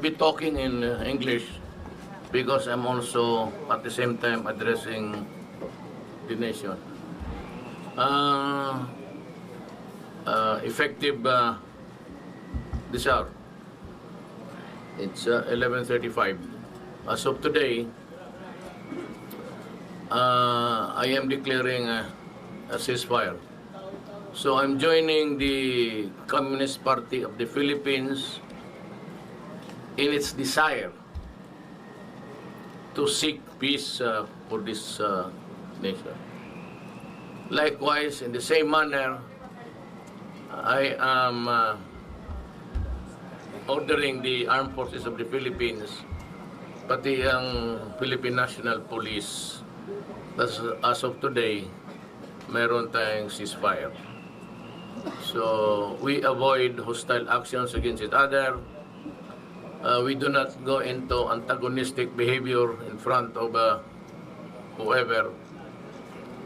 be talking in English because I'm also at the same time addressing the nation. Effective this hour. It's 11:35. As of today, I am declaring a ceasefire. So I'm joining the Communist Party of the Philippines in its desire to seek peace for this nation. Likewise, in the same manner, I am ordering the Armed Forces of the Philippines, pati ang Philippine National Police, as of today, meron tayong ceasefire. So, we avoid hostile actions against each other. We do not go into antagonistic behavior in front of whoever.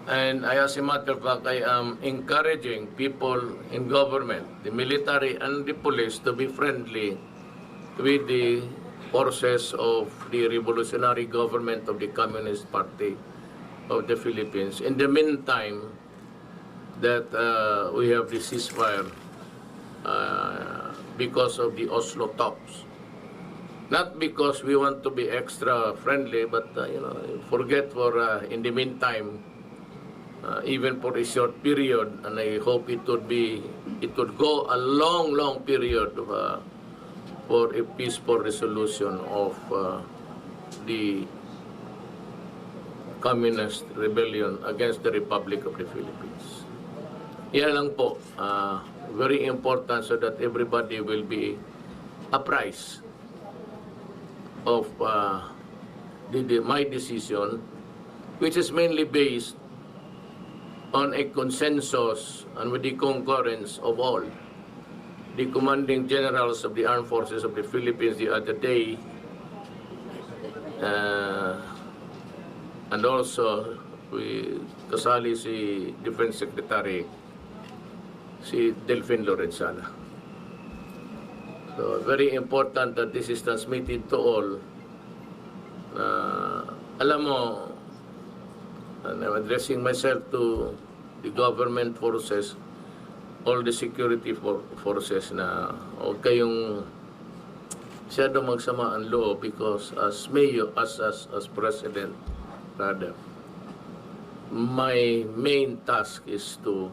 And as a matter of fact, I am encouraging people in government, the military and the police, to be friendly with the forces of the revolutionary government of the Communist Party of the Philippines. In the meantime, that we have the ceasefire because of the Oslo talks. Not because we want to be extra friendly, but forget for in the meantime, even for a short period, and I hope it would go a long period for a peaceful resolution of the communist rebellion against the Republic of the Philippines. Yan lang po, very important so that everybody will be apprised of my decision, which is mainly based on a consensus and with the concurrence of all the commanding generals of the Armed Forces of the Philippines the other day, and also we kasali si Defense Secretary si Delfin Lorenzana. So very important that this is transmitted to all. Alam mo, and I'm addressing myself to the government forces, all the security forces, na huwag kayong masyado magsama ang loob, because as mayor, as president, rather, my main task is to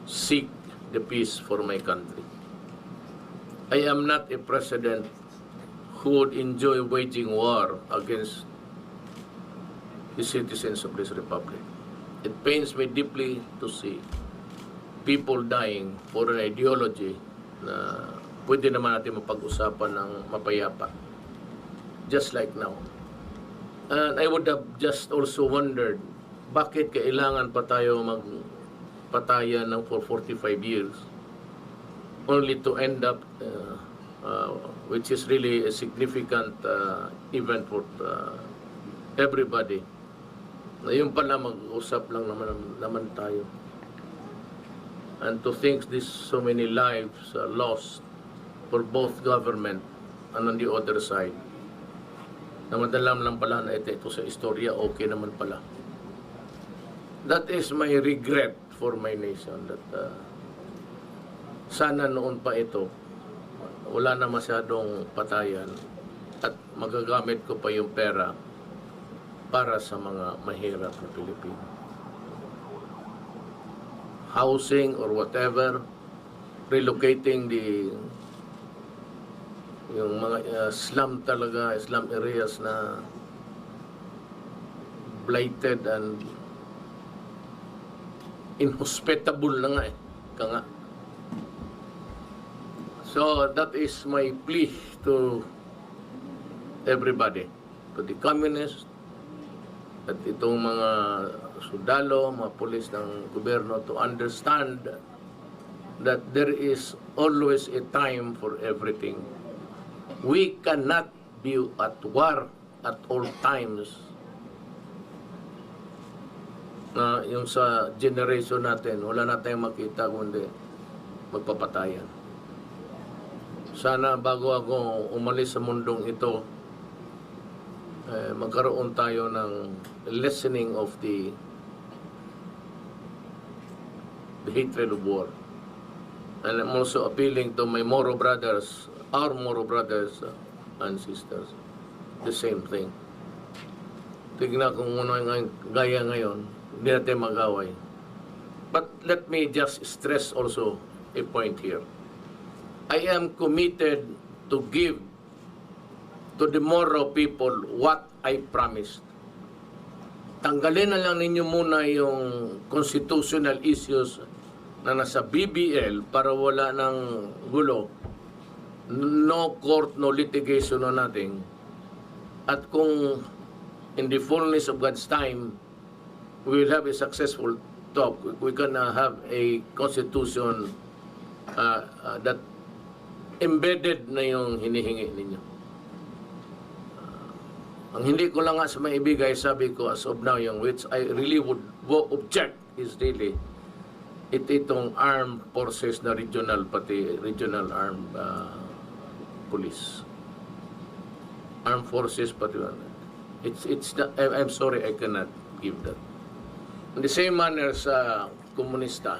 seek the peace for my country. I am not a president who would enjoy waging war against the citizens of this republic. It pains me deeply to see people dying for an ideology na pwede naman natin mapag-usapan ng mapayapa, just like now. And I would have just also wondered, bakit kailangan pa tayo magpatayan ng for 45 years only to end up which is really a significant event for everybody. Ngayon pala mag-usap lang naman tayo. And to think this so many lives lost for both government and on the other side. Na madalam lang pala na ito sa istorya, okay naman pala. That is my regret for my nation, that sana noon pa ito, wala na masyadong patayan at magagamit ko pa yung pera para sa mga mahirap na Pilipino. Housing or whatever, relocating yung mga slum talaga, slum areas na blighted and inhospitable na nga nga. So that is my plea to everybody, to the communists, at itong mga sundalo, mga pulis ng gobyerno, to understand that there is always a time for everything. We cannot be at war at all times. Yung sa generation natin, wala na tayong makita kundi magpapatayan. Sana bago ako umalis sa mundong ito, magkaroon tayo ng lessening of the hatred of war. And I'm also appealing to my Moro brothers, our Moro brothers and sisters, the same thing. Tignan kung ano yung gaya ngayon, hindi natin mag-away. But let me just stress also a point here. I am committed to give to the Moro people what I promised. Tanggalin na lang ninyo muna yung constitutional issues na nasa BBL para wala ng gulo. No court, no litigation, no nothing. At kung in the fullness of God's time, we will have a successful talk. We can have a constitution that embedded na yung hinihingi ninyo. Ang hindi ko lang nga sa maibigay, sabi ko as of now, yung which I really would object is really itong armed forces na regional, pati regional armed police. Armed forces, pati it's not, I'm sorry, I cannot give that. In the same manner sa komunista,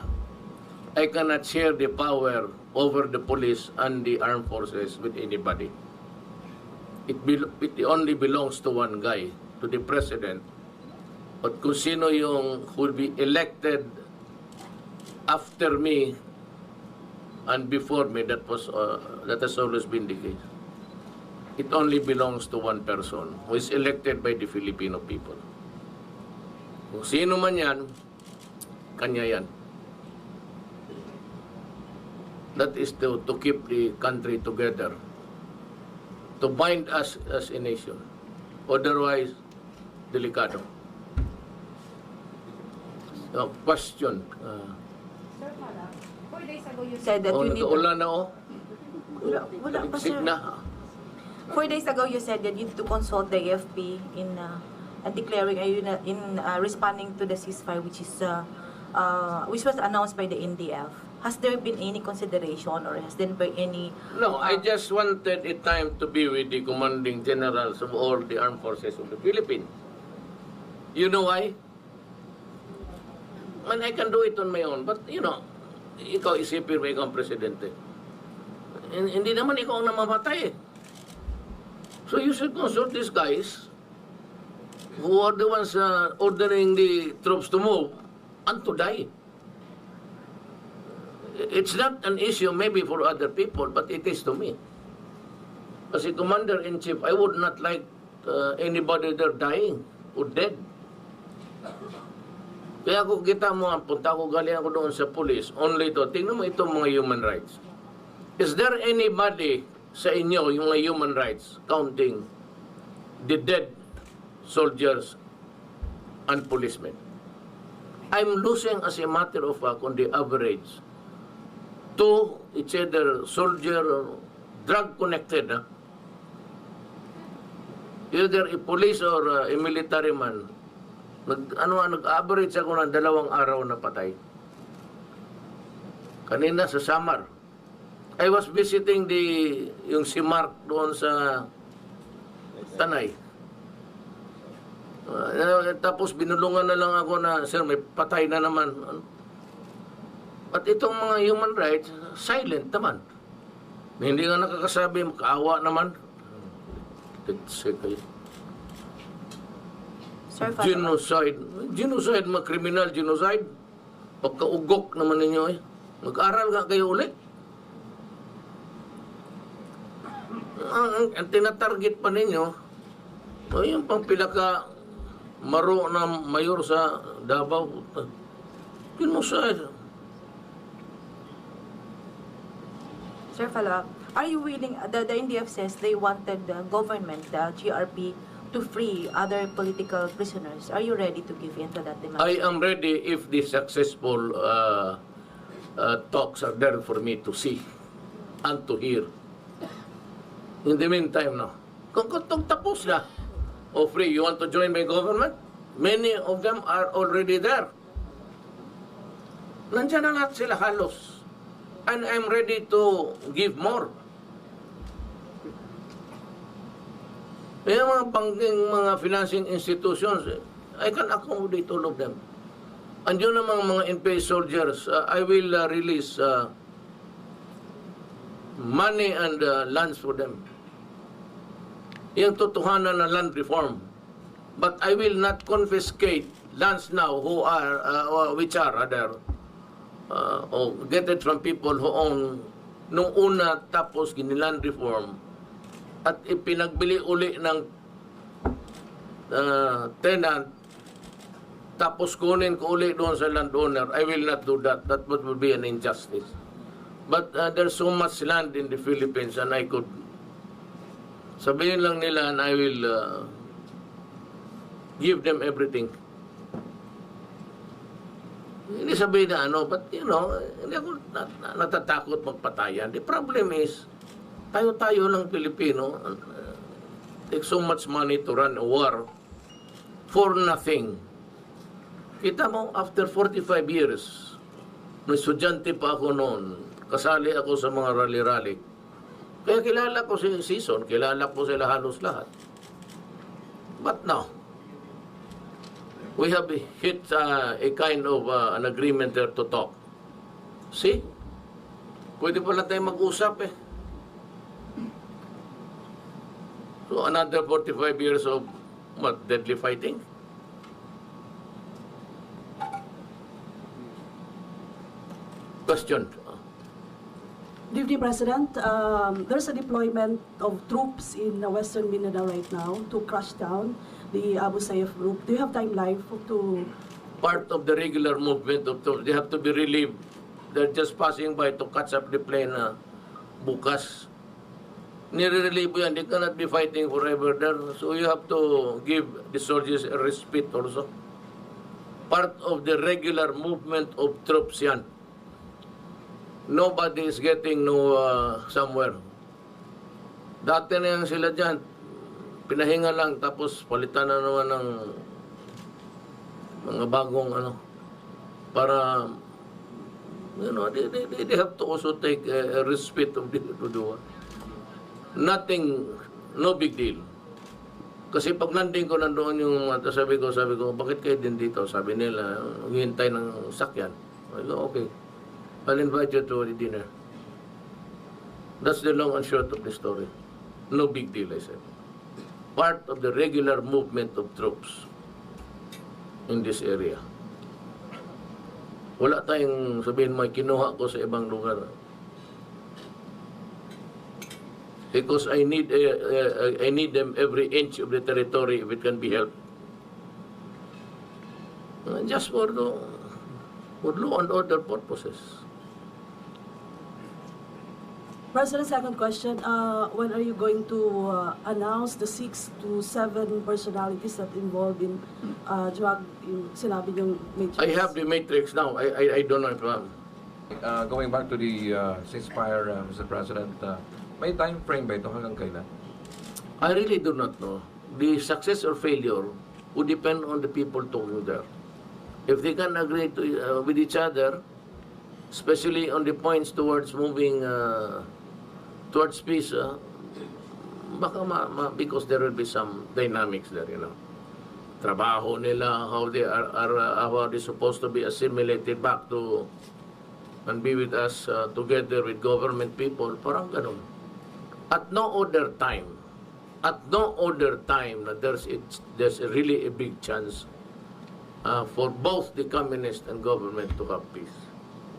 I cannot share the power over the police and the armed forces with anybody. It only belongs to one guy, to the president. But kung sino yung who will be elected after me and before me, that has always been the case. It only belongs to one person who is elected by the Filipino people. Kung sino man yan, kanya yan. That is to keep the country together, to bind us as a nation. Otherwise, delikado. Question. Sir, 4 days ago you said that you need... Nag-ulan na Wala pa, sir. na. 4 days ago you said that you need to consult the AFP in declaring, responding to the ceasefire which was announced by the NDF. Has there been any consideration or has there been any... No, I just wanted a time to be with the commanding generals of all the armed forces of the Philippines. You know why? Man, I can do it on my own, but you know, ikaw isipin mo, ikaw ang presidente. Hindi naman ikaw ang namamatay eh. So you should consult these guys who are the ones ordering the troops to move and to die. It's not an issue maybe for other people, but it is to me. As a commander-in-chief, I would not like anybody there dying or dead. Kaya kung kita mo, punta ko, galing ako doon sa police, only to, tingnan mo itong mga human rights. Is there anybody sa inyo, yung mga human rights, counting the dead soldiers and policemen? I'm losing as a matter of fact on the average to it's either soldier or drug connected. Either a police or a military man. Nag-average ako ng 2 araw na patay. Kanina sa Samar. I was visiting yung si Mark doon sa Tanay. Tapos binulungan na lang ako na, sir, may patay na naman. At itong mga human rights, silent naman. Hindi nga nakakasabi, makaawa naman. Sir, Genocide. Genocide, mga criminal genocide. Pagkaugok naman ninyo eh. Mag-aral nga kayo ulit. Ang tinatarget pa ninyo, yung pang pilaka maro na mayor sa Davao. Genocide. Sir, follow-up. Are you willing, the NDF says they wanted the government, the GRP, to free other political prisoners. Are you ready to give in to that demand? I am ready if the successful talks are there for me to see and to hear. In the meantime, no. Kung tapos na, free, you want to join my government? Many of them are already there. Nandiyan na lahat sila halos. And I'm ready to give more. Yung mga banking, mga financing institutions, I can accommodate all of them. And yun namang mga in-pay soldiers, I will release money and lands for them. Yung totohanan na land reform. But I will not confiscate lands now which are rather or get it from people who own nung una tapos giniland reform at ipinagbili uli ng tenant tapos kunin ko uli doon sa landowner. I will not do that. That would be an injustice. But there's so much land in the Philippines and I could sabihin lang nila and I will give them everything. Hindi sabihin na but hindi ako natatakot magpatayan. The problem is, tayo lang Pilipino, take so much money to run a war for nothing. Kita mo, after 45 years, nung estudyante pa ako noon, kasali ako sa mga rally-rally. Kaya kilala ko si Season, kilala ko sila halos lahat. But now, we have hit a kind of an agreement there to talk. See? Pwede pala tayo mag-usap So another 45 years of deadly fighting? Question. Deputy President, there's a deployment of troops in Western Mindanao right now to crush down the Abu Sayyaf group. Do you have timeline to... Part of the regular movement of troops, they have to be relieved. They're just passing by to catch up the plane bukas. Nire-relieve yan, they cannot be fighting forever there. So you have to give the soldiers a respite also. Part of the regular movement of troops yan. Nobody is getting somewhere. Dati na yan sila dyan. Pinahinga lang tapos palitan na naman ng mga bagong para they have to also take a respite of the war. Nothing, no big deal. Kasi pag landing ko nandoon yung sabi ko, bakit kayo din dito? Sabi nila, hihintay ng sakyan. I go, okay. I'll invite you to the dinner. That's the long and short of the story. No big deal, I said. Part of the regular movement of troops in this area. Wala tayong sabihin may kinuha ko sa ibang lugar. Because I need them every inch of the territory if it can be helped. Just for law and order purposes. President, second question, when are you going to announce the 6 to 7 personalities that involved in drug, yung sinabi yung matrix? I have the matrix now. I don't know if Going back to the ceasefire, Mr. President, may time frame ba ito hanggang kailan? I really do not know. The success or failure would depend on the people talking there. If they can agree with each other, especially on the points towards moving towards peace, baka because there will be some dynamics there, Trabaho nila, how they are they supposed to be assimilated back to and be with us together with government people, parang ganun. At no other time, na there's really a big chance for both the communist and government to have peace.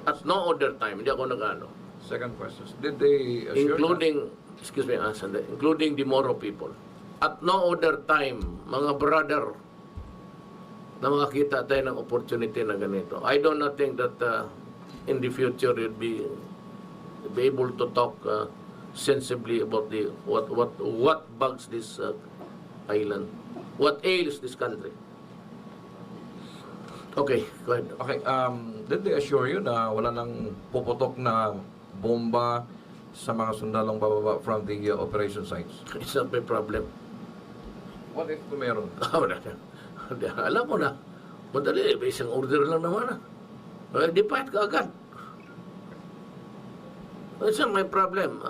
At no other time, hindi ako nag-ano. Second question, did they assure including the Moro people. At no other time, mga brother, na makakita tayo ng opportunity na ganito. I do not think that in the future you'll be able to talk sensibly about what bugs this island, what ails this country. Okay, go ahead. Okay, did they assure you na wala nang puputok na bomba sa mga sundalong bababa from the operation sites? It's not my problem. What if meron? Alam mo na, madali, may isang order lang naman di fight ka agad. It's not my problem.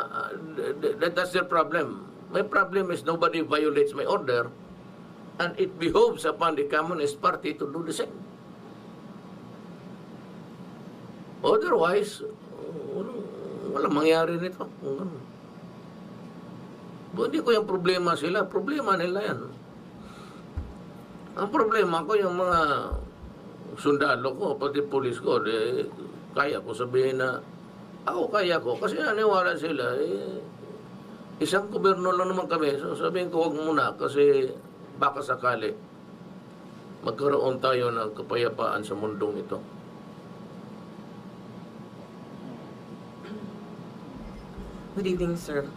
That's their problem. My problem is nobody violates my order, and it behoves upon the Communist Party to do the same. Otherwise, walang mangyari nito. Hindi ko yung problema sila. Problema nila yan. Ang problema ko yung mga sundalo ko, pati pulis ko, kaya ko sabihin na ako kaya ko. Kasi naniwala sila, isang gobyerno lang naman kami. So sabihin ko, huwag muna kasi baka sakali magkaroon tayo ng kapayapaan sa mundong ito. Good evening, sir.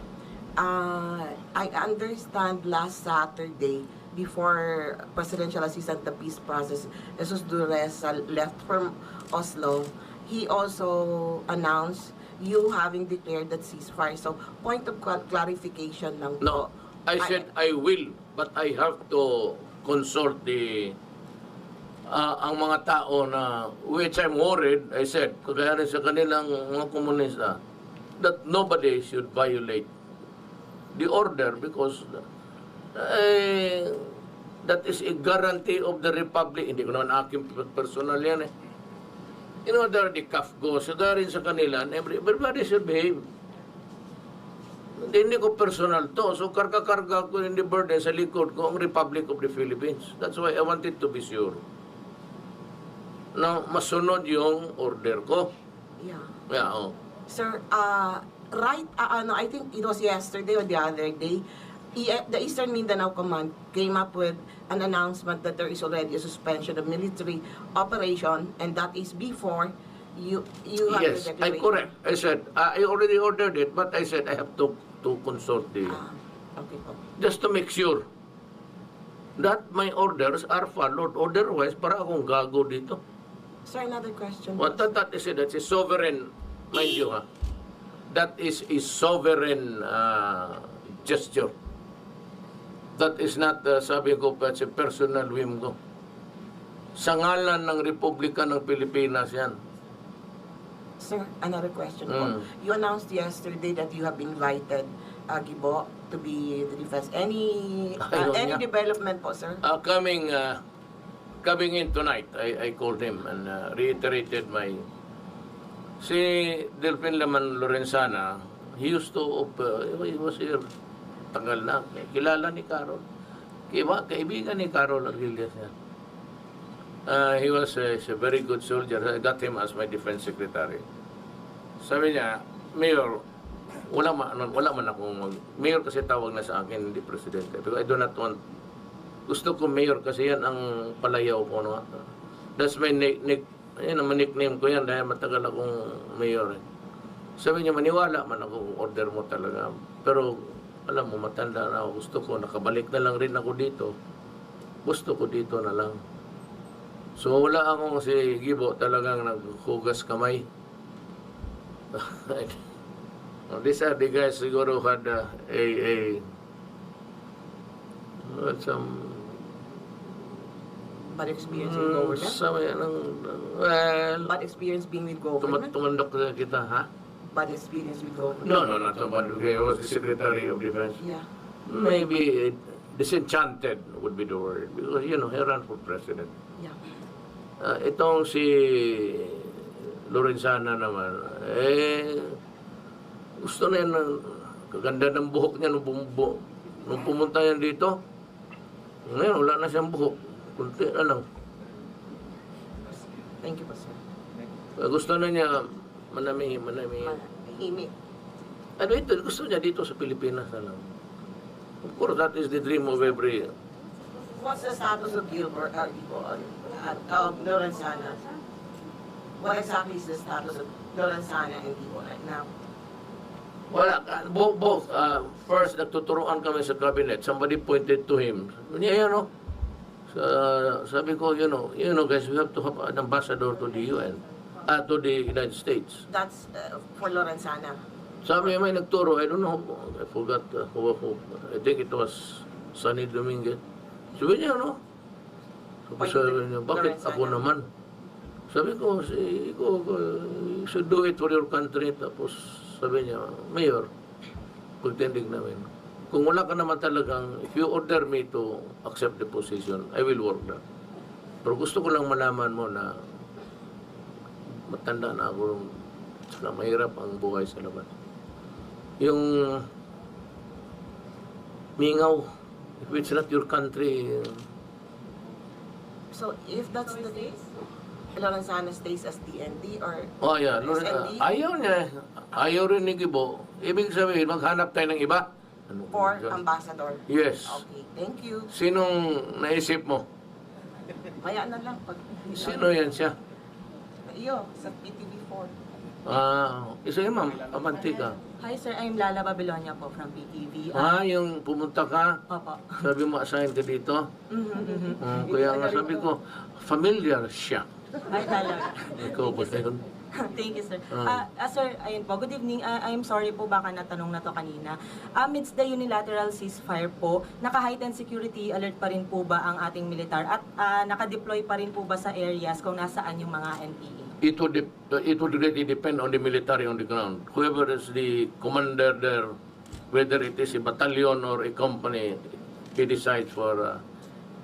I understand last Saturday, before Presidential Assistant the Peace Process, Jesus Dureza left from Oslo, he also announced you having declared that ceasefire. So, point of clarification lang No, po. I said I will, but I have to consult ang mga tao na, which I'm worried, I said, kagaya rin sa kanilang mga komunista, that nobody should violate the order because that is a guarantee of the Republic. Hindi ko naman aking personal yan eh. In order the CAF goes, kagaya rin sa kanila, everybody should behave. Hindi ko personal to. So, karga-karga ko in the burden sa likod ko ang Republic of the Philippines. That's why I wanted to be sure na masunod yung order ko. Yeah. Yeah, oh. Sir, I think it was yesterday or the other day, the Eastern Mindanao Command came up with an announcement that there is already a suspension of military operation, and that is before you have Yes, the I declaration. correct. I said, I already ordered it, but I said I have to consult the... Okay po. just to make sure that my orders are followed. Otherwise, para akong gago dito. Sir, another question. What that is, that's a sovereign, mind you ha, that is a sovereign gesture. That is not, sabi ko pa, it's a personal whim ko. Sa ngalan ng Republika ng Pilipinas yan. Sir, another question po. You announced yesterday that you have invited Gibo to be the defense. Any development po, sir? Coming in tonight, I called him and reiterated my... Si Delphin Laman Lorenzana, he used to... he was here, tagal na, kilala ni Carol. Kaibigan ni Carol Arguelles yan. He was a very good soldier. I got him as my defense secretary. Sabi niya, Mayor, wala man akong Mayor kasi tawag na sa akin, hindi presidente. Because I do not want... Gusto ko Mayor kasi yan ang palayaw ko. No? That's my nickname ko yan dahil matagal akong Mayor. Sabi niya, maniwala man ako order mo talaga. Pero, alam mo, matanda na ako. Gusto ko, nakabalik na lang rin ako dito. Gusto ko dito na lang. So, wala akong si Gibo talagang naghugas kamay. These are the guys siguro had some Bad experience in government? Bad experience being with government? Tumandok na kita, ha? Bad experience with government? No, not bad. I was the Secretary of Defense. Yeah. Maybe disenchanted would be the word. Because, he ran for president. Yeah. Itong si Lorenzana naman, gusto na yan, kaganda ng buhok niya nung pumunta yan dito. Ngayon, wala na siyang buhok. Kunti na lang. Thank you po, sir. Gusto na niya manami. Mahimik. Ano ito? Gusto niya dito sa Pilipinas na lang. Of course, that is the dream of every... What's the status of Gilbert of Lorenzana? What exactly is the status of Lorenzana and Gibo right now? Wala, both. First, nagtuturuan kami sa cabinet. Somebody pointed to him. Sabi ko, guys, we have to have an ambassador to the UN, to the United States. That's for Lorenzana. Sabi may nagturo, I don't know, I forgot who. I think it was Sunny Dominguez. Sabi niya, sabi niya, bakit ako naman? Sabi ko, you should do it for your country. Tapos sabi niya, Mayor, pagtindig namin. Kung wala ka naman talagang, if you order me to accept the position, I will work that. Pero gusto ko lang malaman mo na matanda na ako, saka mahirap ang buhay sa labas. Yung mingaw, if it's not your country, So, if that's the case, Lorenzana stays as TND or oh yeah, SND? ayaw niya. Ayaw rin ni Gibo. Ibig sabihin, maghanap tayo ng iba. Ano For ba dyan? ambassador? Yes. Okay, thank you. Sinong naisip mo? Maya na lang pag... Sino yan siya? Iyo, sa PTV4. Isa yun, ma'am. Amantika. Hi sir, I'm Lala Babilonia po from PTV. Yung pumunta ka, Opo. sabi mo assign ka dito. Kaya nga sabi ko, familiar siya. Ay talaga. Ikaw ba yun? Thank you sir. Sir, ayun po. Good evening. I'm sorry po baka natanong na to kanina. Amidst the unilateral ceasefire po, naka-heightened security alert pa rin po ba ang ating militar at naka-deploy pa rin po ba sa areas kung nasaan yung mga NPA? It would really depend on the military on the ground. Whoever is the commander there, whether it is a battalion or a company, he decides for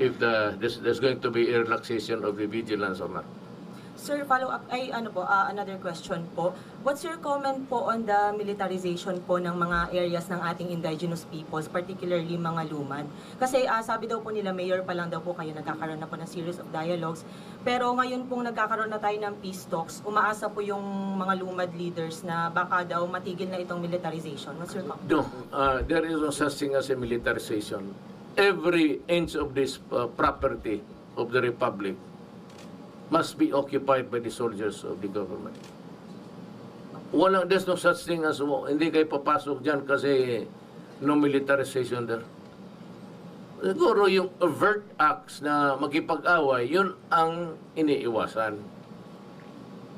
if there's going to be a relaxation of the vigilance or not. Sir, follow up, another question po. What's your comment po on the militarization po ng mga areas ng ating indigenous peoples, particularly mga lumad? Kasi sabi daw po nila, mayor pa lang daw po kayo, nagkakaroon na po ng series of dialogues. Pero ngayon pong nagkakaroon na tayo ng peace talks, umaasa po yung mga lumad leaders na baka daw matigil na itong militarization. What's your comment? No, there is no such thing as a militarization. Every inch of this property of the republic must be occupied by the soldiers of the government. There's no such thing as, hindi kayo papasok dyan kasi no militarization there. Siguro yung overt acts na makipag-away, yun ang iniiwasan.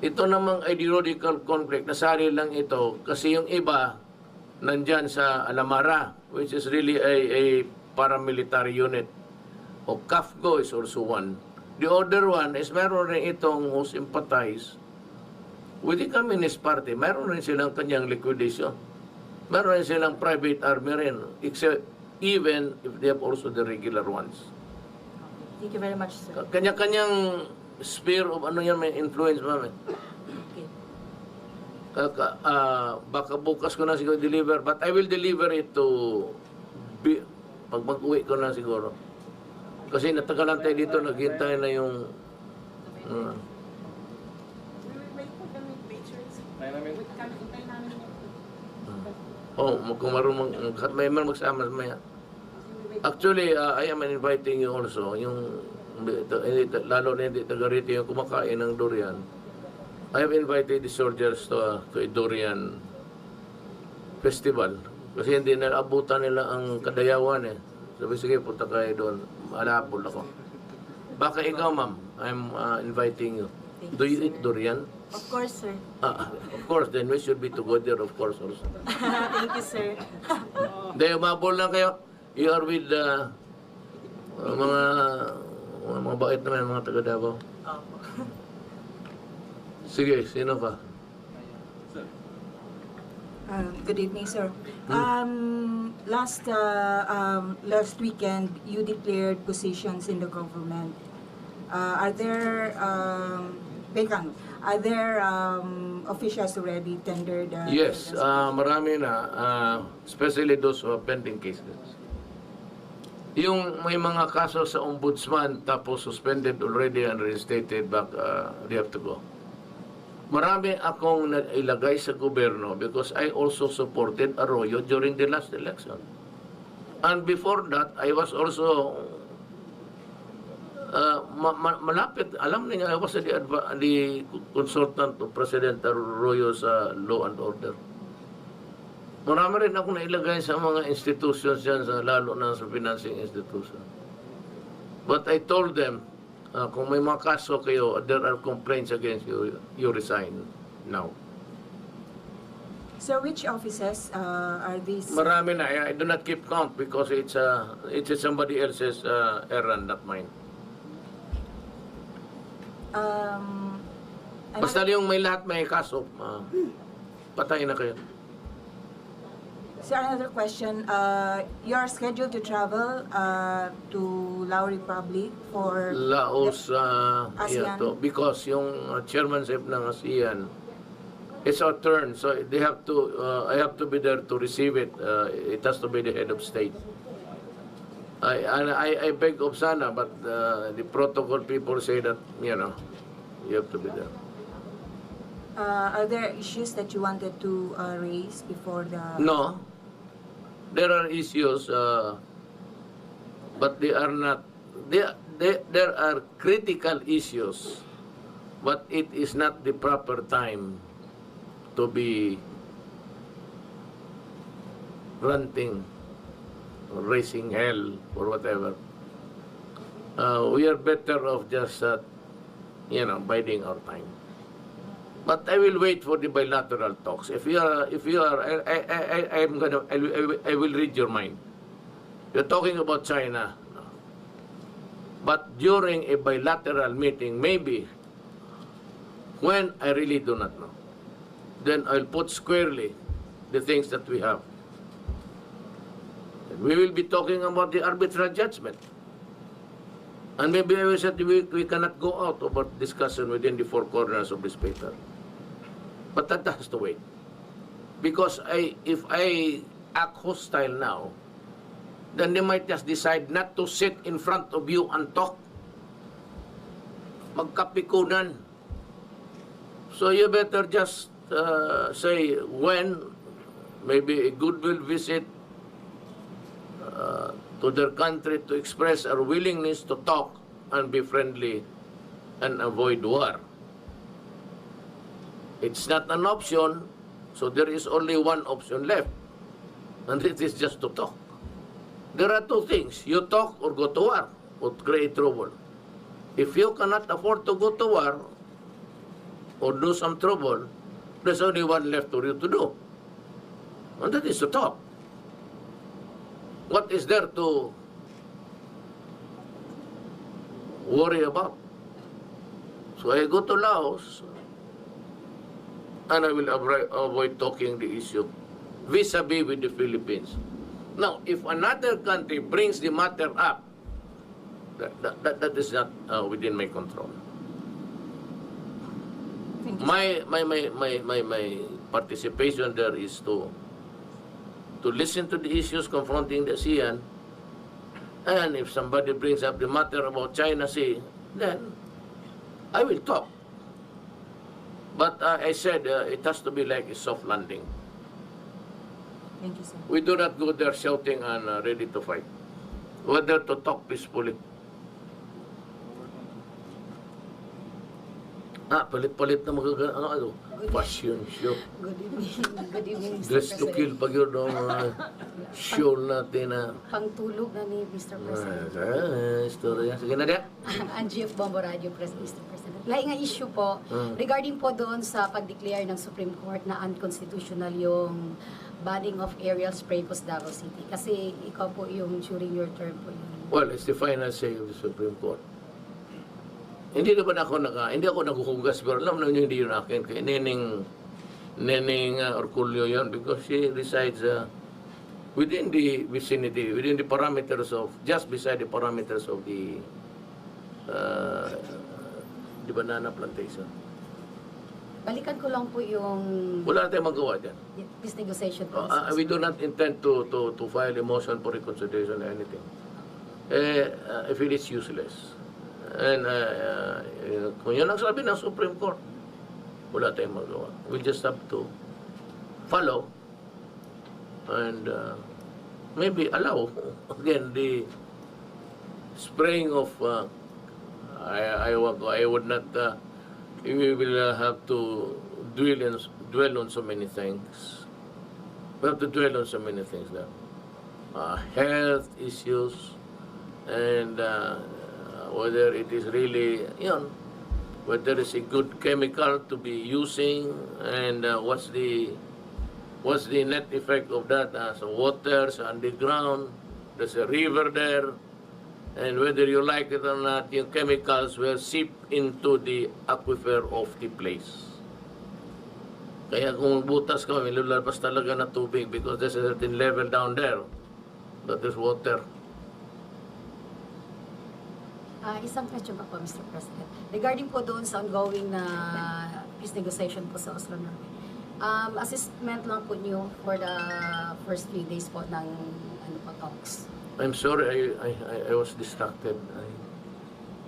Ito namang ideological conflict, nasari lang ito kasi yung iba nandyan sa Alamara, which is really a paramilitary unit. O CAFGO is also one. The other one is meron rin itong who sympathize with the Communist Party. Meron rin silang kanyang liquidation. Meron rin silang private army rin. Except even if they have also the regular ones. Thank you very much, sir. Kanya-kanyang sphere of may influence, ma'am. Okay. Baka bukas ko na siguro deliver, but I will deliver it to pag mag-uwi ko na siguro. Kasi natagalan tayo dito, naghintay na yung kung marunong may magsama maya. Actually, I am inviting you also, yung lalo na hindi taga rito yung kumakain ng durian. I have invited the soldiers to a durian festival. Kasi hindi na abutan nila ang Kadayawan eh. Sabi, sige, punta kayo doon. Malapol ako. Baka ikaw, ma'am, I'm inviting you. Do you eat durian? Of course, sir. Of course, then we should be together, of course, also. Thank you, sir. Hindi, umabol lang kayo. You are with mga bait naman, mga taga Davao. Opo. Sige, sino pa? Good evening, sir. Last weekend, you declared positions in the government. Are there officials already tendered? Yes, marami na, especially those who have pending cases. Yung may mga kaso sa ombudsman tapos suspended already and reinstated back, they have to go. Marami akong nailagay sa gobyerno because I also supported Arroyo during the last election. And before that, I was also malapit. Alam niyo, I was the consultant of President Arroyo sa law and order. Marami rin akong nailagay sa mga institutions yan, lalo na sa financing institution. But I told them, kung may mga kaso kayo, there are complaints against you, you resign now. So which offices are these? Marami na. I do not keep count because it's somebody else's errand, not mine. Basta yung may lahat may kaso, patay na kayo. Sir, another question. You're scheduled to travel to Lao Republic for Laos, ASEAN? because yung chairmanship ng ASEAN, it's our turn, so they have to, I have to be there to receive it. It has to be the head of state. I beg of sana, but the protocol people say that, you have to be there. Are there issues that you wanted to raise before the... No, there are issues, but they are not. There are critical issues, but it is not the proper time to be ranting, or raising hell, or whatever. We are better off just, biding our time. But I will wait for the bilateral talks. If you are, I will read your mind. You're talking about China, but during a bilateral meeting, maybe, when I really do not know, then I'll put squarely the things that we have. We will be talking about the arbitral judgment. And maybe I will say we cannot go out about discussion within the four corners of this paper. But that has to wait. Because if I act hostile now, then they might just decide not to sit in front of you and talk. Magkapikunan. So you better just say when, maybe a goodwill visit to their country to express our willingness to talk and be friendly and avoid war. It's not an option, so there is only one option left, and it is just to talk. There are two things: you talk or go to war, or create trouble. If you cannot afford to go to war or do some trouble, there's only one left for you to do, and that is to talk. What is there to worry about? So I go to Laos, and I will avoid talking the issue vis-a-vis with the Philippines. Now, if another country brings the matter up, that is not within my control. Thank you. My participation there is to listen to the issues confronting the ASEAN, and if somebody brings up the matter about China Sea, then I will talk. But I said it has to be like a soft landing. Thank you, sir. We do not go there shouting and ready to fight. We're there to talk peacefully. Palit-palit na ano, fashion show. Good evening. Good evening, Mr. Dress to kill President. pag yun show natin na. Pangtulog na ni Mr. President. Istorya. Sige na dia. Angie of Bombo Radio Press, Mr. President. Lahat nga issue po, regarding po doon sa pag-declare ng Supreme Court na unconstitutional yung banning of aerial spray po sa Davao City. Kasi ikaw po yung during your term po yun. Well, it's the final say of the Supreme Court. Hindi naman hindi ako naghuhugas, pero alam naman hindi yun akin. Kay Neneng Orculio yun, because she resides within the vicinity, within the parameters of, just beside the parameters of the banana plantation. Balikan ko lang po yung Wala na tayong magawa dyan. peace negotiation po. We do not intend to file a motion for reconciliation or anything. I feel it's useless. And kung yun ang sabi ng Supreme Court, wala tayong magawa. We just have to follow and maybe allow again the spraying of I would not we will have to dwell on so many things. We have to dwell on so many things there. Health issues and whether it is really, whether it's a good chemical to be using, and what's the net effect of that? So water's underground, there's a river there, and whether you like it or not, yung chemicals will seep into the aquifer of the place. Kaya kung butas ka, may lulabas talaga na tubig because there's a certain level down there that there's water. Isang question pa po, Mr. President. Regarding po doon sa ongoing na peace negotiation po sa Oslo, Norway, assessment lang po niyo for the first few days po ng talks. I'm sorry, I was distracted.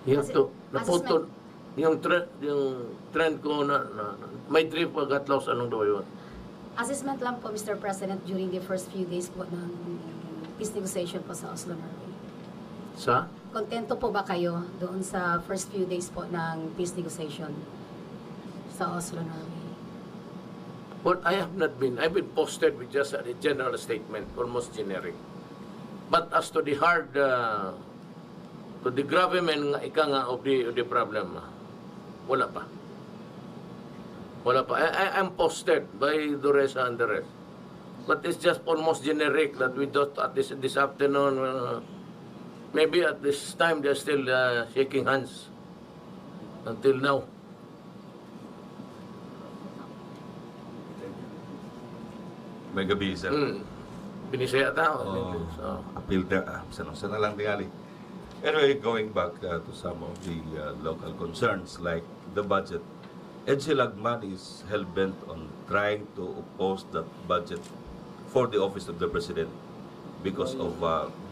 You have to, naputol, yung trend ko na may trip got lost, anong daw yun? Assessment lang po, Mr. President, during the first few days po ng peace negotiation po sa Oslo, Norway. Sa? Kontento po ba kayo doon sa first few days po ng peace negotiation sa Oslo, Norway? Well, I've been posted with just a general statement, almost generic. But as to the hard, to the gravamen nga ika nga of the problem, wala pa. Wala pa. I'm posted by Duresa and the rest. But it's just almost generic that we just at this afternoon, maybe at this time they're still shaking hands until now. May gabi, sir. Binisaya tao. Appeal sana lang tingali. Anyway, going back to some of the local concerns like the budget, EDSA Lagman is hell-bent on trying to oppose that budget for the office of the President because of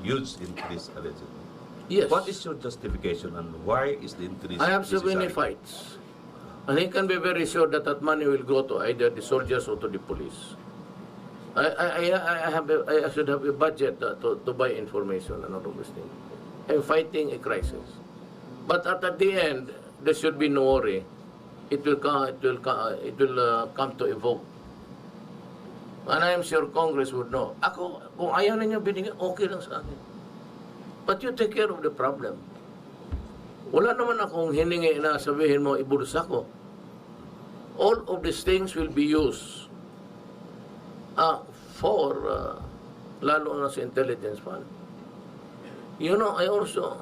huge increase allegedly. Yes. What is your justification and why is the increase I have so many necessary? fights. And he can be very sure that that money will go to either the soldiers or to the police. I should have a budget to buy information and all of those things. I'm fighting a crisis. But at the end, there should be no worry. It will come to a vote. And I am sure Congress would know. Ako, kung ayaw ninyo binigyan, okay lang sa akin. But you take care of the problem. Wala naman akong hiningi na sabihin mo, ibulsa ko. All of these things will be used for, lalo na sa intelligence fund. You know, I also,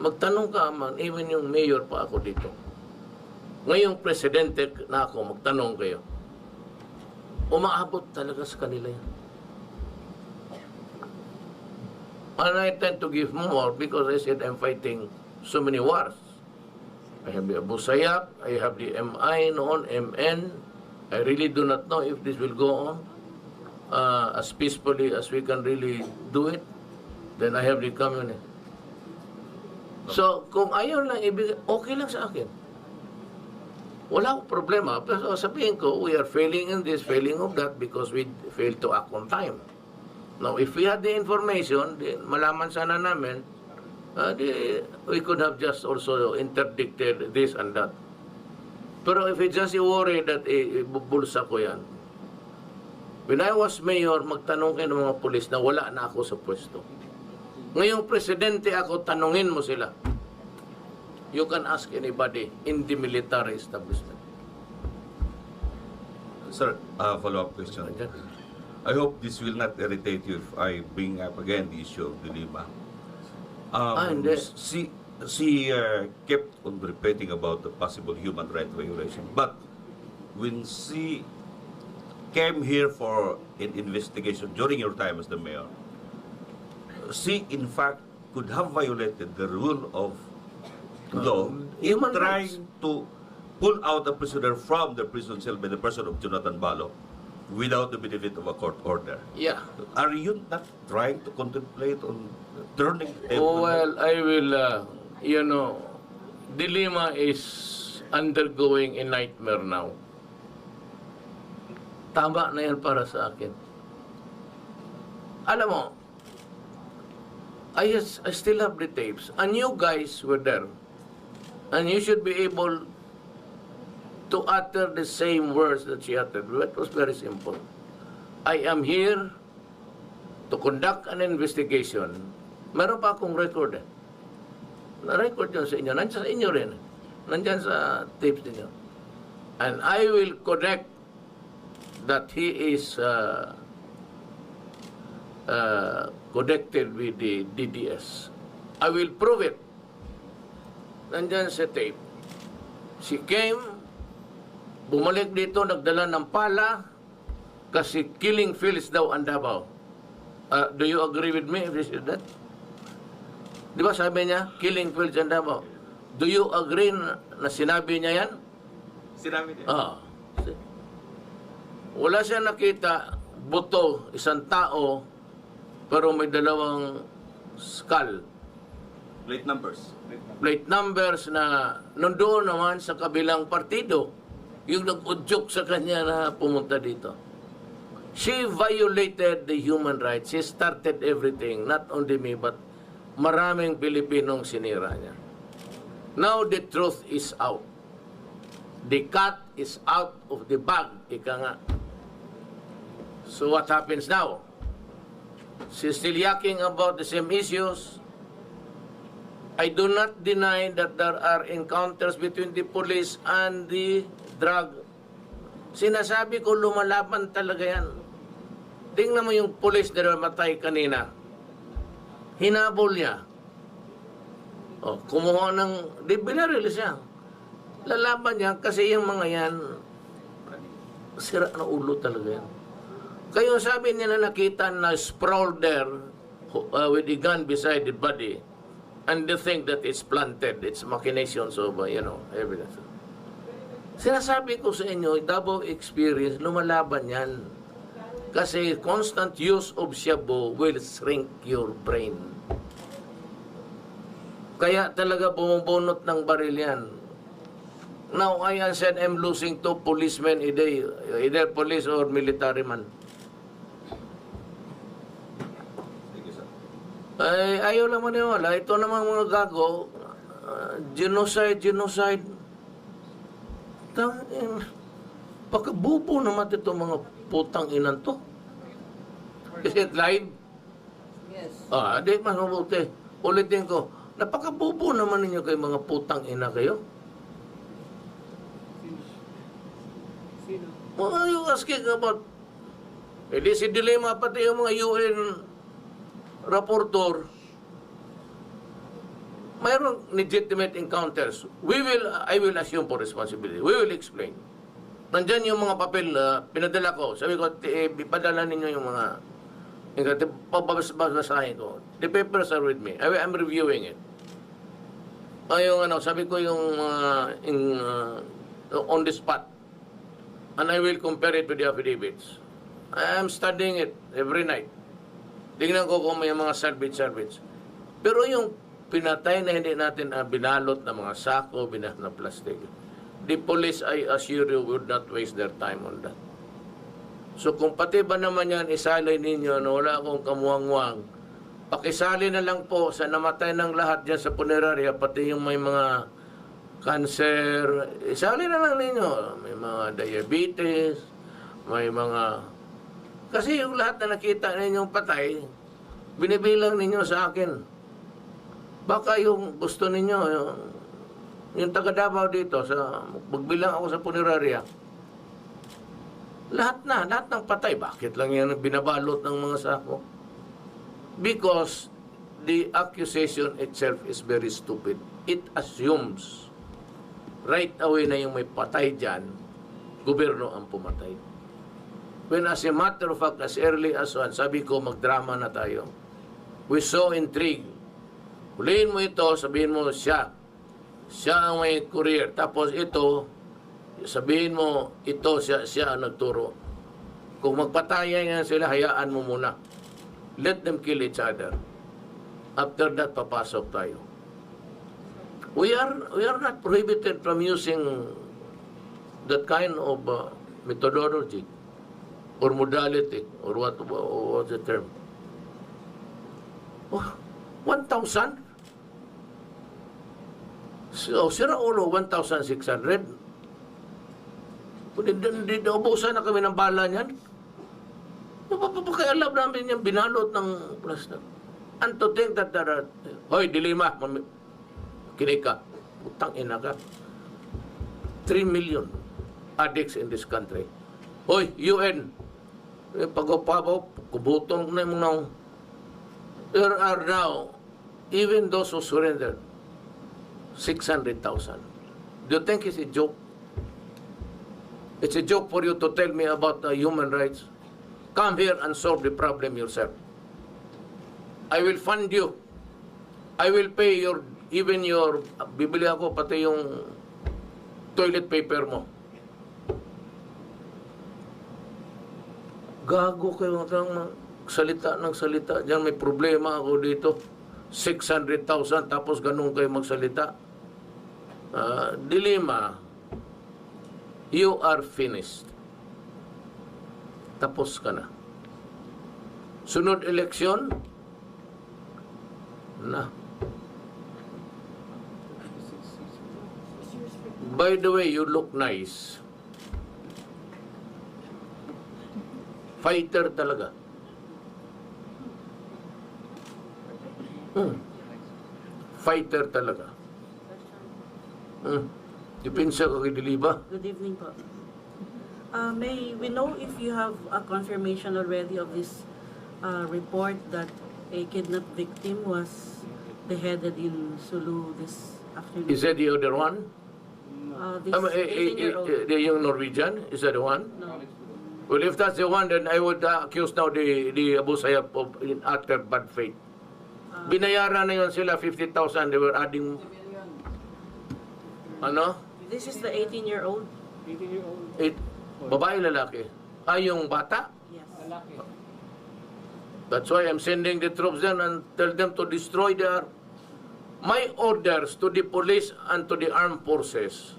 magtanong ka man, even yung mayor pa ako dito. Ngayong presidente na ako, magtanong kayo. Umaabot talaga sa kanila yan. And I tend to give more because I said I'm fighting so many wars. I have the Abu Sayyaf, I have the MI noon, MN. I really do not know if this will go on as peacefully as we can really do it. Then I have the communist. So, kung ayaw lang ibigay, okay lang sa akin. Wala akong problema. Pero sabihin ko, we are failing in this, failing of that because we failed to act on time. Now, if we had the information, malaman sana namin, we could have just also interdicted this and that. Pero if it's just a worry that ibubulsa ko yan, when I was mayor, magtanong kayo ng mga pulis na wala na ako sa pwesto. Ngayong presidente ako, tanungin mo sila. You can ask anybody in the military establishment. Sir, follow-up question. I hope this will not irritate you if I bring up again the issue of the Lima. Hindi. She kept on repeating about the possible human rights violation. But when she came here for an investigation during your time as the mayor, she in fact could have violated the rule of law in human trying rights. to pull out a prisoner from the prison cell by the person of Jonathan Balo without the benefit of a court order. Yeah. Are you not trying to contemplate on turning the table? Oh, well, I will, Dilima is undergoing a nightmare now. Tama na yan para sa akin. Alam mo, I still have the tapes. And you guys were there. And you should be able to utter the same words that she uttered. It was very simple. I am here to conduct an investigation. Meron pa akong record eh. Na-record yun sa inyo. Nandiyan sa inyo rin. Nandiyan sa tapes ninyo. And I will connect that he is connected with the DDS. I will prove it. Nandyan sa tape. She came bumalik dito, nagdala ng pala, kasi killing fields daw ang Davao. Do you agree with me if you said that? Di ba sabi niya, killing fields ang Davao? Do you agree na sinabi niya yan? Sinabi niya. Wala siya nakita, buto, isang tao, pero may dalawang skull. Plate numbers. Plate numbers na nandoon naman sa kabilang partido. Yung nag-udyok sa kanya na pumunta dito. She violated the human rights. She started everything. Not only me, but maraming Pilipinong sinira niya. Now the truth is out. The cat is out of the bag. Ika nga. So what happens now? She's still yakking about the same issues. I do not deny that there are encounters between the police and the drug. Sinasabi ko, lumalaban talaga yan. Tingnan mo yung police na namatay kanina. Hinabol niya. Kumuha ng, binaril siya. Lalaban niya kasi yung mga yan, sira na ulo talaga yan. Kayo sabi niya na nakita na sprawled there with a gun beside the body, and they think that it's planted, it's machinations of, evidence. Sinasabi ko sa inyo, Davao experience, lumalaban yan. Kasi constant use of shabu will shrink your brain. Kaya talaga bumubunot ng baril yan. Now, I said I'm losing 2 policemen a day, either police or military man. Ay, ayaw lang maniwala. Ito namang mga gago, genocide. Pagkabubo naman ito mga putang inan to. Is it live? Yes. Di mas mabuti. Ulitin ko, napakabubo naman ninyo kayo mga putang ina kayo. What are you asking about? Di si Dilema pati yung mga UN rapporteur, mayroong legitimate encounters. I will assume for responsibility. We will explain. Nandyan yung mga papel na pinadala ko. Sabi ko, ipadala ninyo yung mga, pababasahin ko. The papers are with me. I'm reviewing it. Sabi ko yung on the spot. And I will compare it to the affidavits. I am studying it every night. Tingnan ko kung may mga salvage. Pero yung pinatay na hindi natin binalot na mga sako, binalot na plastic, the police, I assure you, would not waste their time on that. So kung pati ba naman yan, isalay ninyo na wala akong kamuwang-wang, pakisali na lang po sa namatay ng lahat dyan sa punerarya, pati yung may mga cancer, isali na lang ninyo. May mga diabetes, may mga... Kasi yung lahat na nakita ninyong patay, binibilang ninyo sa akin. Baka yung gusto ninyo, yung taga Davao dito, magbilang ako sa punerarya, lahat ng patay. Bakit lang yan binabalot ng mga sako? Because the accusation itself is very stupid. It assumes right away na yung may patay dyan, gobyerno ang pumatay. When as a matter of fact, as early as sabi ko, magdrama na tayo. We so intrigued. Huliin mo ito, sabihin mo siya ang may courier. Tapos ito, sabihin mo, ito siya ang nagturo. Kung magpatayan yan sila, hayaan mo muna. Let them kill each other. After that, papasok tayo. We are not prohibited from using that kind of methodology or modality, or what's the term? 1,000? So, sira ulo, 1,600. Hindi ubusan na kami ng bala niyan. Napapakaialam namin yung binalot ng plastic. And to think that there are, hoy, Dilema, kinig ka, putang ina ka. 3 million addicts in this country. Hoy, UN, pag-upabaw, kubutong na yung mga. There are now, even those who surrendered, 600,000. Do you think it's a joke? It's a joke for you to tell me about human rights. Come here and solve the problem yourself. I will fund you. I will pay even your, bibili ako pati yung toilet paper mo. Gago kayo ng salita ng salita. Diyan may problema ako dito. 600,000 tapos ganun kayo magsalita. Dilema. You are finished. Tapos ka na. Sunod eleksyon, na. By the way, you look nice. Fighter talaga. Fighter talaga. Depensa ka kay Diliba. Good evening po. May we know if you have a confirmation already of this report that a kidnapped victim was beheaded in Sulu this afternoon? Is that the other one? This 18-year-old. Yung Norwegian? Is that the one? No. Well, if that's the one, then I would accuse now the Abu Sayyaf of in utter bad faith. Binayaran na yun sila 50,000. They were adding... Ano? This is the 18-year-old? Babae, lalaki. Yung bata? Yes. That's why I'm sending the troops there and tell them to destroy their... My orders to the police and to the armed forces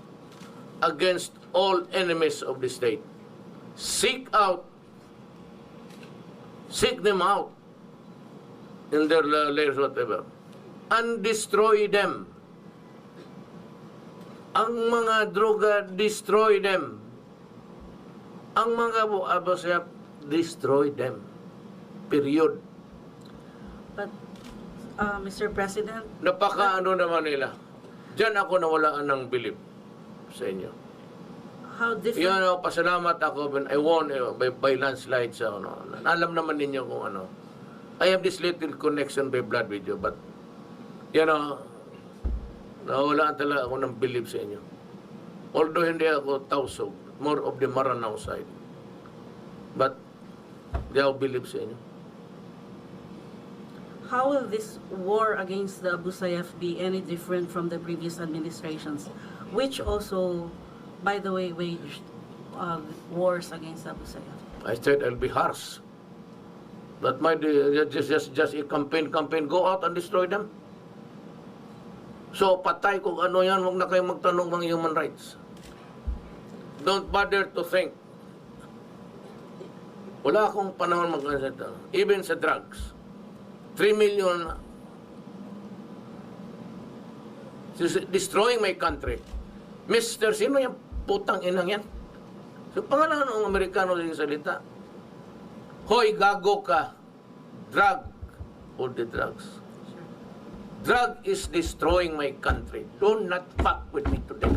against all enemies of the state. Seek them out in their layers, whatever, and destroy them. Ang mga droga, destroy them. Ang mga Abu Sayyaf, destroy them. Period. But, Mr. President... Napaka-ano naman nila. Diyan ako nawalaan ng bilib sa inyo. How different... Yan, pasalamat ako when I won by landslide sa ano. Alam naman ninyo kung ano. I have this little connection by blood with you, but nawalaan talaga ako ng bilib sa inyo. Although hindi ako tausog, more of the Maranao side. But, hindi ako bilib sa inyo. How will this war against the Abu Sayyaf be any different from the previous administrations, which also, by the way, waged wars against Abu Sayyaf? I said I'll be harsh. That might just a campaign, go out and destroy them. So, patay kung ano yan, huwag na kayo magtanong ng human rights. Don't bother to think. Wala akong panahon mag-anseta. Even sa drugs. 3 million destroying my country. Mr. Sino yung putang inang yan? So, pangalan ng Amerikano yung salita. Hoy, gago ka. Drug. All the drugs. Drug is destroying my country. Do not fuck with me today.